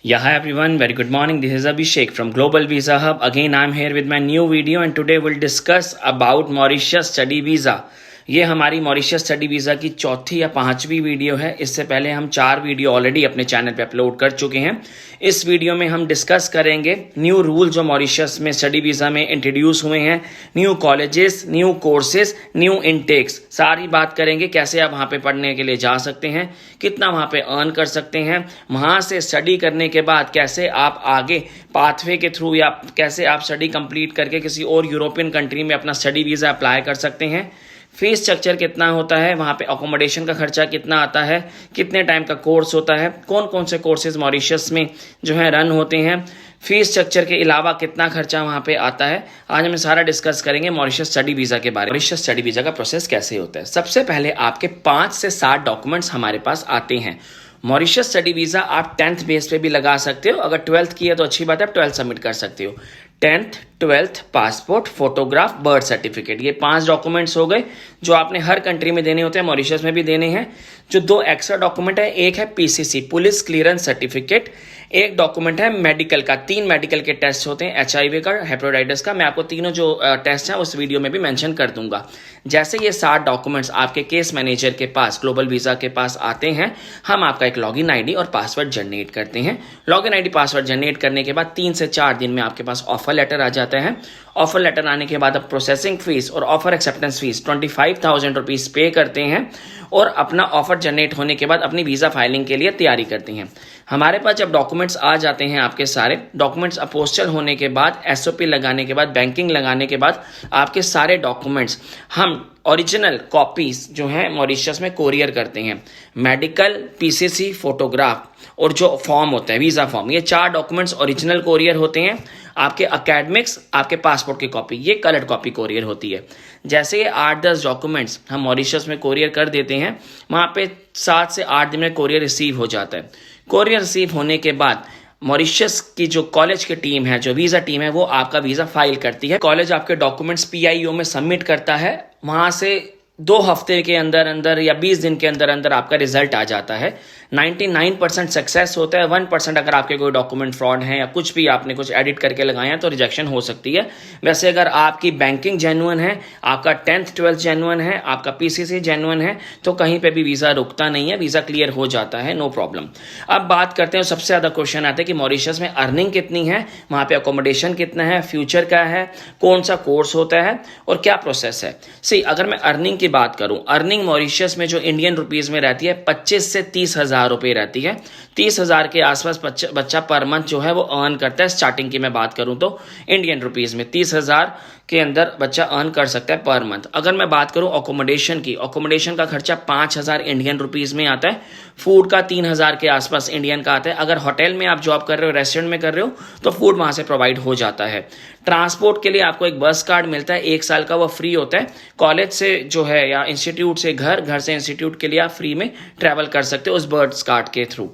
Yeah, hi everyone. Very good morning. This is Abhishek from Global Visa Hub. Again, I'm here with my new video and today we'll discuss about Mauritius Study Visa. ये हमारी Mauritius study visa की चौथी या पांचवी video है। इससे पहले हम 4 वीडियो ऑलरेडी अपने चैनल पे अपलोड कर चुके हैं। इस वीडियो में हम डिस्कस करेंगे न्यू रूल जो मॉरिशस में स्टडी वीज़ा में इंट्रोड्यूस हुए हैं, new colleges, new courses, new intakes, सारी बात करेंगे। कैसे आप वहाँ पे पढ़ने के लिए जा सकते हैं, कितना वहाँ पे अर्न कर सकते हैं, वहाँ से स्टडी करने के बाद कैसे आप आगे पाथवे के थ्रू या कैसे आप स्टडी कंप्लीट करके किसी और यूरोपियन कंट्री में अपना स्टडी वीज़ा अप्लाई कर सकते हैं, फीस स्ट्रक्चर कितना होता है, वहाँ पे अकोमोडेशन का खर्चा कितना आता है, कितने टाइम का कोर्स होता है, कौन कौन से कोर्सेज मॉरिशस में जो है रन होते हैं, फीस स्ट्रक्चर के अलावा कितना खर्चा वहाँ पे आता है। आज हम सारा डिस्कस करेंगे मॉरिशस स्टडी वीज़ा के बारे में। मॉरिशस स्टडी वीज़ा का प्रोसेस कैसे होता है। सबसे पहले आपके 5 से 7 डॉक्यूमेंट्स हमारे पास आते हैं। मॉरिशस स्टडी वीज़ा आप 10th बेस पे भी लगा सकते हो। अगर 12th की है तो अच्छी बात है, आप 12th सबमिट कर सकते हो। 10th, 12th, passport, photograph, birth certificate, ये 5 डॉक्यूमेंट्स हो गए जो आपने हर कंट्री में देने होते हैं, मॉरिशस में भी देने हैं। जो 2 एक्स्ट्रा डॉक्यूमेंट है, एक है पीसीसी पुलिस क्लियरेंस सर्टिफिकेट, एक डॉक्यूमेंट है मेडिकल का। 3 मेडिकल के टेस्ट होते हैं, HIV का, हेपेटाइटिस का। मैं आपको तीनों जो टेस्ट हैं उस वीडियो में भी मेंशन कर दूंगा। जैसे ये 7 डॉक्यूमेंट्स आपके केस मैनेजर के पास, ग्लोबल वीज़ा के पास आते हैं, हम आपका एक लॉगिन आईडी और पासवर्ड जनरेट करते हैं। लॉगिन आईडी पासवर्ड जनरेट करने के बाद 3 से 4 दिन में आपके पास ऑफर लेटर आ जाता है। ऑफर लेटर आने के बाद अब प्रोसेसिंग फीस और ऑफर एक्सेप्टेंस फीस 25,000 रुपीज़ पे करते हैं और अपना ऑफर जनरेट होने के बाद अपनी वीज़ा फाइलिंग के लिए तैयारी करते हैं। हमारे पास जब डॉक्यूमेंट्स आ जाते हैं, आपके सारे डॉक्यूमेंट्स अपोस्टल होने के बाद, SOP लगाने के बाद, बैंकिंग लगाने के बाद, आपके सारे डॉक्यूमेंट्स हम ओरिजिनल कॉपीज जो हैं मॉरिशस में कोरियर करते हैं। मेडिकल, PCC, फोटोग्राफ और जो फॉर्म होता है वीज़ा फॉर्म, ये 4 डॉक्यूमेंट्स ओरिजिनल कोरियर होते हैं। आपके अकेडमिक्स, आपके पासपोर्ट की कॉपी, ये कलर्ड कॉपी कोरियर होती है। जैसे ये 8-10 डॉक्यूमेंट्स हम मॉरिशस में कोरियर कर देते हैं, वहाँ पे 7 से 8 दिन में कोरियर रिसीव हो जाता है। कोरियर रिसीव होने के बाद मॉरिशस की जो कॉलेज की टीम है, जो वीज़ा टीम है, वो आपका वीज़ा फाइल करती है। कॉलेज आपके डॉक्यूमेंट्स PIO में सबमिट करता है। वहाँ से 2 हफ्ते के अंदर अंदर या 20 दिन के अंदर अंदर आपका रिजल्ट आ जाता है। 99% सक्सेस होता है। 1% अगर आपके कोई डॉक्यूमेंट फ्रॉड है या कुछ भी आपने कुछ एडिट करके लगाए हैं तो रिजेक्शन हो सकती है। वैसे अगर आपकी बैंकिंग जेन्युइन है, आपका 10th 12th जेन्युइन है, आपका PCC जेन्युइन है, तो कहीं पे भी वीज़ा रुकता नहीं है, वीज़ा क्लियर हो जाता है, नो प्रॉब्लम। अब बात करते हैं, सबसे ज़्यादा क्वेश्चन आता है कि मॉरिशस में अर्निंग कितनी है, वहाँ पे अकोमोडेशन कितना है, फ्यूचर क्या है, कौन सा कोर्स होता है और क्या प्रोसेस है। सी अगर मैं अर्निंग की बात करूं, अर्निंग मॉरिशस में जो इंडियन रुपीस में रहती है 25 से 30,000 रुपये रहती है। 30,000 के आसपास बच्चा पर मंथ जो है वो अर्न करता है। स्टार्टिंग की मैं बात करूं तो इंडियन रुपीस में 30,000 के अंदर बच्चा अर्न कर सकता है पर मंथ। अगर मैं बात करूं अकोमोडेशन की, अकोमोडेशन का खर्चा 5,000 इंडियन रुपीस में आता है। फूड का 3,000 के आसपास इंडियन का आता है। अगर होटल में आप जॉब कर रहे हो, रेस्टोरेंट में कर रहे हो, तो फूड वहां से प्रोवाइड हो जाता है। ट्रांसपोर्ट के लिए आपको एक बस कार्ड मिलता है, 1 साल का, वो फ्री होता है। कॉलेज से जो है या इंस्टीट्यूट से घर, घर से इंस्टीट्यूट के लिए आप फ्री में ट्रैवल कर सकते हो उस बस कार्ड के थ्रू।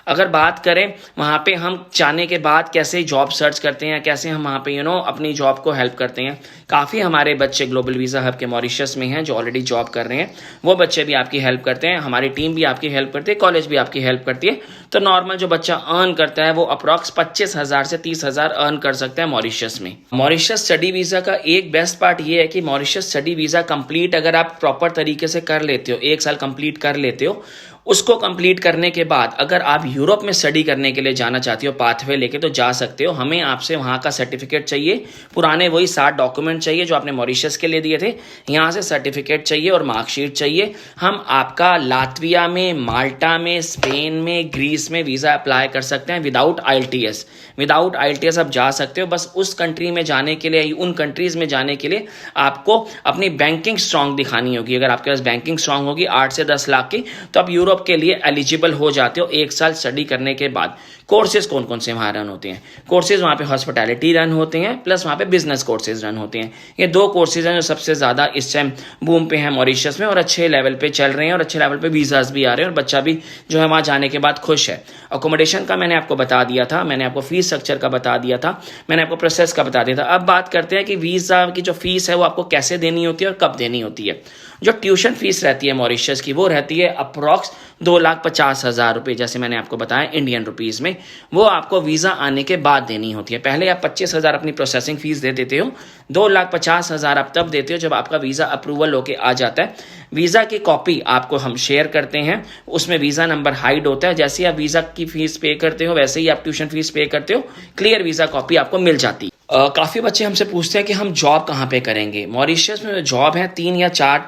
अगर बात करें वहाँ पे हम जाने के बाद कैसे जॉब सर्च करते हैं, कैसे हम वहाँ पे अपनी जॉब को हेल्प करते हैं। काफ़ी हमारे बच्चे ग्लोबल वीज़ा हब के मॉरिशस में हैं जो ऑलरेडी जॉब कर रहे हैं, वो बच्चे भी आपकी हेल्प करते हैं, हमारी टीम भी आपकी हेल्प करती है, कॉलेज भी आपकी हेल्प करती है। तो नॉर्मल जो बच्चा अर्न करता है वो अप्रॉक्स 25,000 से 30,000 अर्न कर सकता है मॉरिशस में। मॉरिशस स्टडी वीज़ा का एक बेस्ट पार्ट ये है कि मॉरिशस स्टडी वीज़ा कंप्लीट अगर आप प्रॉपर तरीके से कर लेते हो, 1 साल कंप्लीट कर लेते हो, उसको कंप्लीट करने के बाद अगर आप यूरोप में स्टडी करने के लिए जाना चाहते हो पाथवे लेके, तो जा सकते हो। हमें आपसे वहाँ का सर्टिफिकेट चाहिए, पुराने वही 7 डॉक्यूमेंट चाहिए जो आपने मॉरिशस के लिए दिए थे, यहाँ से सर्टिफिकेट चाहिए और मार्कशीट चाहिए। हम आपका लातविया में, माल्टा में, स्पेन में, ग्रीस में वीज़ा अप्लाई कर सकते हैं विदाउट IELTS। विदाउट IELTS आप जा सकते हो। बस उस कंट्री में जाने के लिए, उन कंट्रीज़ में जाने के लिए आपको अपनी बैंकिंग स्ट्रांग दिखानी होगी। अगर आपके पास बैंकिंग स्ट्रांग होगी 8 से 10 लाख की, तो आप यूरोप के लिए एलिजिबल हो जाते हो 1 साल स्टडी करने के बाद। कोर्सेज कौन कौन से वहाँ रन होते हैं? कोर्सेज वहाँ पे हॉस्पिटैलिटी रन होते हैं, प्लस वहाँ पे बिजनेस कोर्सेज रन होते हैं। ये 2 कोर्सेज हैं जो सबसे ज़्यादा इस टाइम बूम पे हैं मॉरिशस में और अच्छे लेवल पे चल रहे हैं और अच्छे लेवल पे वीज़ाज भी आ रहे हैं और बच्चा भी जो है वहाँ जाने के बाद खुश है। अकोमोडेशन का मैंने आपको बता दिया था, मैंने आपको फीस स्ट्रक्चर का बता दिया था, मैंने आपको प्रोसेस का बता दिया था। अब बात करते हैं कि वीज़ा की जो फीस है वो आपको कैसे देनी होती है और कब देनी होती है। जो ट्यूशन फीस रहती है मॉरिशस की, वो रहती है अप्रॉक्स 2,50,000 रुपये, जैसे मैंने आपको बताया इंडियन रुपीज़ में, वो आपको वीज़ा आने के बाद देनी होती है। पहले आप 25,000 अपनी प्रोसेसिंग फ़ीस दे देते हो, 2,50,000 आप तब देते हो जब आपका वीज़ा अप्रूवल होके आ जाता है। वीज़ा की कॉपी आपको हम शेयर करते हैं, उसमें वीज़ा नंबर हाइड होता है। जैसे ही आप वीज़ा की फ़ीस पे करते हो वैसे ही आप ट्यूशन फ़ीस पे करते हो, क्लियर वीज़ा कॉपी आपको मिल जाती है। काफ़ी बच्चे हमसे पूछते हैं कि हम जॉब कहाँ पे करेंगे। मॉरिशस में जो जॉब है 3 या 4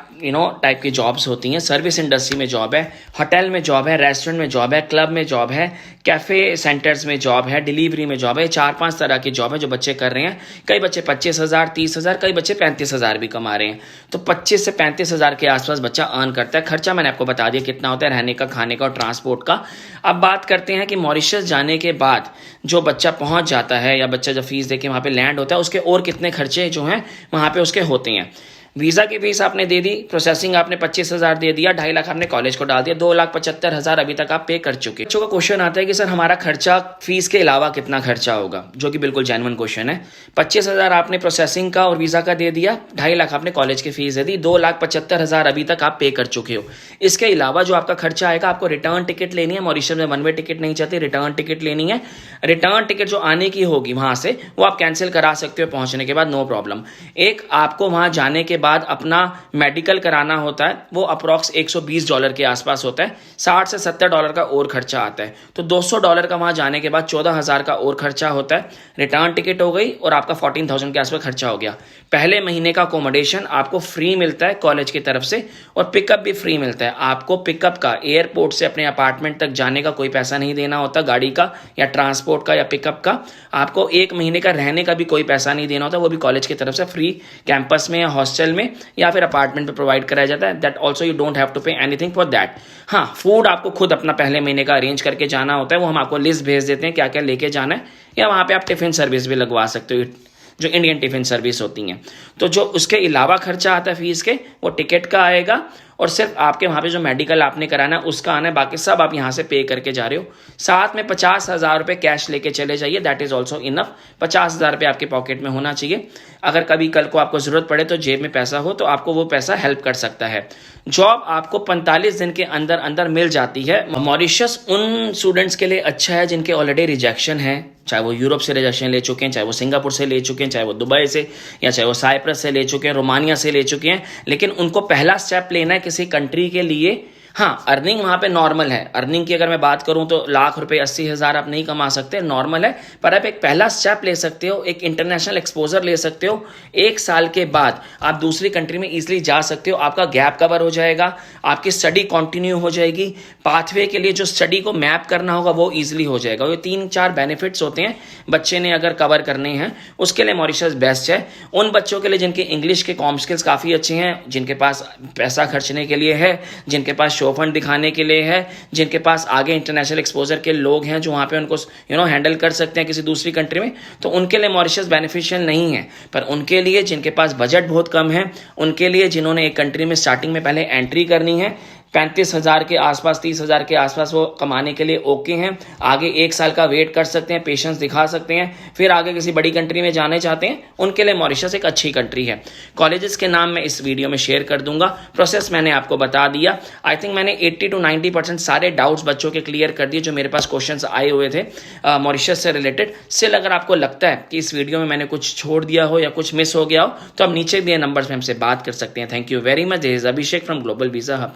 टाइप की जॉब्स होती हैं। सर्विस इंडस्ट्री में जॉब है, होटल में जॉब है, रेस्टोरेंट में जॉब है, क्लब में जॉब है, कैफ़े सेंटर्स में जॉब है, डिलीवरी में जॉब है। 4-5 तरह की जॉब है जो बच्चे कर रहे हैं। कई बच्चे 25,000, 30,000, कई बच्चे 35,000 भी कमा रहे हैं। तो 25 से 35,000 के आसपास बच्चा अर्न करता है। खर्चा मैंने आपको बता दिया कितना होता है, रहने का, खाने का और ट्रांसपोर्ट का। अब बात करते हैं कि मॉरिशस जाने के बाद जो बच्चा पहुंच जाता है या बच्चा जब फीस देके वहाँ पे लैंड होता है, उसके और कितने खर्चे जो हैं वहाँ पे उसके होते हैं। वीज़ा की फीस आपने दे दी, प्रोसेसिंग आपने 25,000 दे दिया, 2.5 लाख आपने कॉलेज को डाल दिया, 2,75,000 अभी तक आप पे कर चुके। बच्चों का क्वेश्चन आता है कि सर हमारा खर्चा फीस के अलावा कितना खर्चा होगा, जो कि बिल्कुल जेन्युइन क्वेश्चन है। 25,000 आपने प्रोसेसिंग का और वीज़ा का दे दिया, 2.5 लाख आपने कॉलेज की फीस दे दी, 2,75,000 अभी तक आप पे कर चुके हो। इसके अलावा जो आपका खर्चा आएगा, आपको रिटर्न टिकट लेनी है। मॉरिशस में 1 वे टिकट नहीं चलती, रिटर्न टिकट लेनी है। रिटर्न टिकट जो आने की होगी वहाँ से, वो आप कैंसिल करा सकते हो पहुँचने के बाद, नो प्रॉब्लम। एक आपको वहाँ जाने के बाद अपना मेडिकल कराना होता है, वो अप्रॉक्स $120 के आसपास होता है। $60 से $70 का और खर्चा आता है। तो $200 का वहाँ जाने के बाद 14,000 का और खर्चा होता है। रिटर्न टिकट हो गई और आपका 14,000 के आसपास खर्चा हो गया। पहले महीने का अकोमोडेशन आपको फ्री मिलता है कॉलेज की तरफ से, और पिकअप भी फ्री मिलता है। आपको पिकअप का, एयरपोर्ट से अपने अपार्टमेंट तक जाने का कोई पैसा नहीं देना होता, गाड़ी का या ट्रांसपोर्ट का या पिकअप का। आपको 1 महीने का रहने का भी कोई पैसा नहीं देना होता, वो भी कॉलेज की तरफ से फ्री, कैंपस में या हॉस्टल में या फिर अपार्टमेंट पे प्रोवाइड कराया जाता है। That also you don't have to pay anything for that. हाँ, फूड आपको खुद अपना पहले महीने का अरेंज करके जाना होता है, वो हम आपको लिस्ट भेज देते हैं क्या क्या लेके जाना है, या वहाँ पे आप टिफिन सर्विस भी लगवा सकते हो, जो इंडियन टिफिन सर्विस होती हैं। तो जो उसके अलावा खर्चा आता है फीस के, वो टिकट का आएगा, और सिर्फ आपके वहाँ पे जो मेडिकल आपने कराना है उसका आना है, बाकी सब आप यहाँ से पे करके जा रहे हो। साथ में 50,000 रुपये कैश लेके चले जाइए, दैट इज़ ऑल्सो इनफ। 50,000 रुपये आपके पॉकेट में होना चाहिए। अगर कभी कल को आपको ज़रूरत पड़े तो जेब में पैसा हो तो आपको वो पैसा हेल्प कर सकता है। जॉब आपको 45 दिन के अंदर अंदर मिल जाती है। मॉरिशस उन स्टूडेंट्स के लिए अच्छा है जिनके ऑलरेडी रिजेक्शन है, चाहे वो यूरोप से रिजेक्शन ले चुके हैं, चाहे वो सिंगापुर से ले चुके हैं, चाहे वो दुबई से, या चाहे वो साइप्रस से ले चुके हैं, रोमानिया से ले चुके हैं, लेकिन उनको पहला स्टेप लेना है किसी कंट्री के लिए। हाँ, अर्निंग वहाँ पे नॉर्मल है। अर्निंग की अगर मैं बात करूँ तो लाख रुपए 80,000 आप नहीं कमा सकते, नॉर्मल है। पर आप एक पहला स्टेप ले सकते हो, एक इंटरनेशनल एक्सपोजर ले सकते हो। 1 साल के बाद आप दूसरी कंट्री में इजीली जा सकते हो, आपका गैप कवर हो जाएगा, आपकी स्टडी कंटिन्यू हो जाएगी, पाथवे के लिए जो स्टडी को मैप करना होगा वो ईजिली हो जाएगा। ये 3-4 बेनिफिट्स होते हैं बच्चे ने अगर कवर करने हैं, उसके लिए मॉरिशस बेस्ट है। उन बच्चों के लिए जिनके इंग्लिश के कॉम स्किल्स काफ़ी अच्छे हैं, जिनके पास पैसा खर्चने के लिए है, जिनके पास शो फंड दिखाने के लिए है, जिनके पास आगे इंटरनेशनल एक्सपोजर के लोग हैं जो वहाँ पे उनको हैंडल कर सकते हैं किसी दूसरी कंट्री में, तो उनके लिए मॉरिशस बेनिफिशियल नहीं है। पर उनके लिए जिनके पास बजट बहुत कम है, उनके लिए जिन्होंने एक कंट्री में स्टार्टिंग में पहले एंट्री करनी है, 35,000 के आसपास, 30,000 के आसपास वो कमाने के लिए ओके हैं, आगे 1 साल का वेट कर सकते हैं, पेशेंस दिखा सकते हैं, फिर आगे किसी बड़ी कंट्री में जाने चाहते हैं, उनके लिए मॉरिशस एक अच्छी कंट्री है। कॉलेजेस के नाम मैं इस वीडियो में शेयर कर दूंगा, प्रोसेस मैंने आपको बता दिया। आई थिंक मैंने 80 to 90% सारे डाउट्स बच्चों के क्लियर कर दिए जो मेरे पास क्वेश्चंस आए हुए थे मॉरिशस से रिलेटेड। स्टिल अगर आपको लगता है कि इस वीडियो में मैंने कुछ छोड़ दिया हो या कुछ मिस हो गया हो, तो आप नीचे दिए नंबर्स में हमसे बात कर सकते हैं। Thank you very much. This is Abhishek from global visa hub.